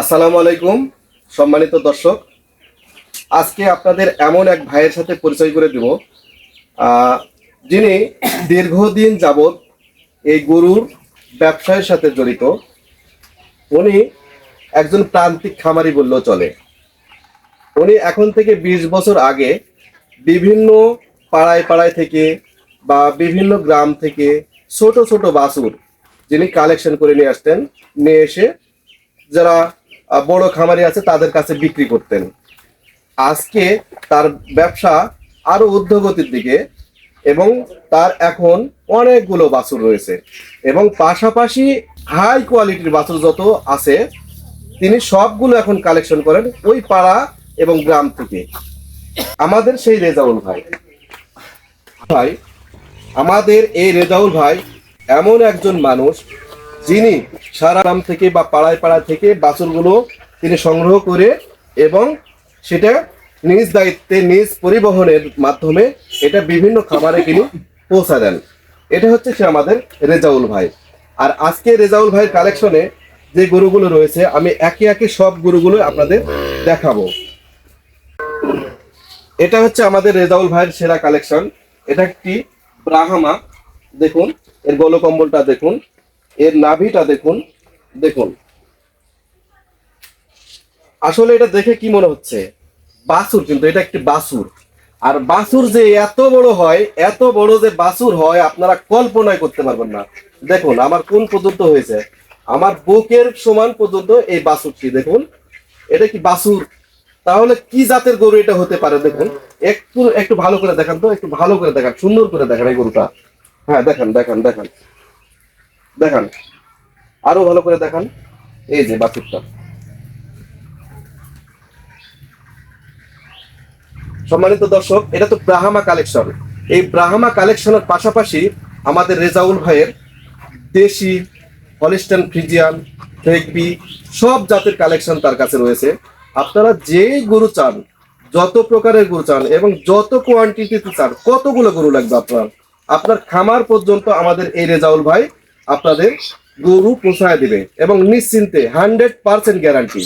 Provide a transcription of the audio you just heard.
আসসালামু আলাইকুম সম্মানিত দর্শক, আজকে আপনাদের এমন এক ভাইয়ের সাথে পরিচয় করে দেব যিনি দীর্ঘদিন যাবৎ এই গরুর ব্যবসায়ের সাথে জড়িত। উনি একজন প্রান্তিক খামারি বললেও চলে। উনি এখন থেকে 20 বছর আগে বিভিন্ন পাড়ায় পাড়ায় থেকে বা বিভিন্ন গ্রাম থেকে ছোট ছোট বাছুর যিনি কালেকশন করে নিয়ে আসতেন, নিয়ে এসে যারা বড় খামারি আছে তাদের কাছে বিক্রি করতেন। আজকে তার ব্যবসা আরো ঊর্ধ্বগতির দিকে এবং তার এখন অনেকগুলো বাছুর রয়েছে এবং পাশাপাশি হাই কোয়ালিটির বাছুর যত আছে তিনি সবগুলো এখন কালেকশন করেন ওই পাড়া এবং গ্রাম থেকে। আমাদের সেই রেজাউল ভাই আমাদের এই রেজাউল ভাই এমন একজন মানুষ যিনি সারা গ্রাম থেকে বা পাড়ায় পাড়া থেকে বাছুরগুলো তিনি সংগ্রহ করে এবং সেটা নিজ দায়িত্বে নিজ পরিবহনের মাধ্যমে এটা বিভিন্ন খামারে তিনি পৌঁছা দেন। এটা হচ্ছে সে আমাদের রেজাউল ভাই। আর আজকে রেজাউল ভাইয়ের কালেকশনে যে গরুগুলো রয়েছে আমি একে একে সব গরুগুলো আপনাদের দেখাবো। এটা হচ্ছে আমাদের রেজাউল ভাইয়ের সেরা কালেকশন। এটা একটি ব্রাহ্মা, দেখুন এর গলকম্বলটা দেখুন, এর নাভিটা দেখুন, দেখুন আসলে এটা দেখে কি মনে হচ্ছে বাছুর, কিন্তু এটা একটি বাছুর। আর বাছুর যে এত বড় হয়, এত বড় যে বাছুর হয় আপনারা কল্পনাই করতে পারবেন না। দেখুন আমার কোন পর্যন্ত হয়েছে, আমার বুকের সমান পর্যন্ত এই বাছুরটি দেখুন। এটা কি বাছুর? তাহলে কি জাতের গরু এটা হতে পারে? দেখুন একটু একটু ভালো করে দেখান তো, একটু ভালো করে দেখান, সুন্দর করে দেখান এই গরুটা। হ্যাঁ দেখান দেখান দেখান দেখান, আরো ভালো করে দেখান। এই যে বাছুরটা। সম্মানিত দর্শক, এটা তো ব্রাহ্মা কালেকশন। এই ব্রাহ্মা কালেকশনের পাশাপাশি আমাদের রেজাউল ভাইয়ের দেশি, হলিস্টাইন ফ্রিজিয়ান, ফ্রেগবি সব জাতের কালেকশন তার কাছে রয়েছে। আপনারা যেই গরু চান, যত প্রকারের গরু চান এবং যত কোয়ান্টিটিতে চান, কতগুলো গরু লাগবে আপনার খামার পর্যন্ত আমাদের এই রেজাউল ভাই আপনাদের গরু পৌঁছায় দিবে এবং নিশ্চিন্তে 100% গ্যারান্টি।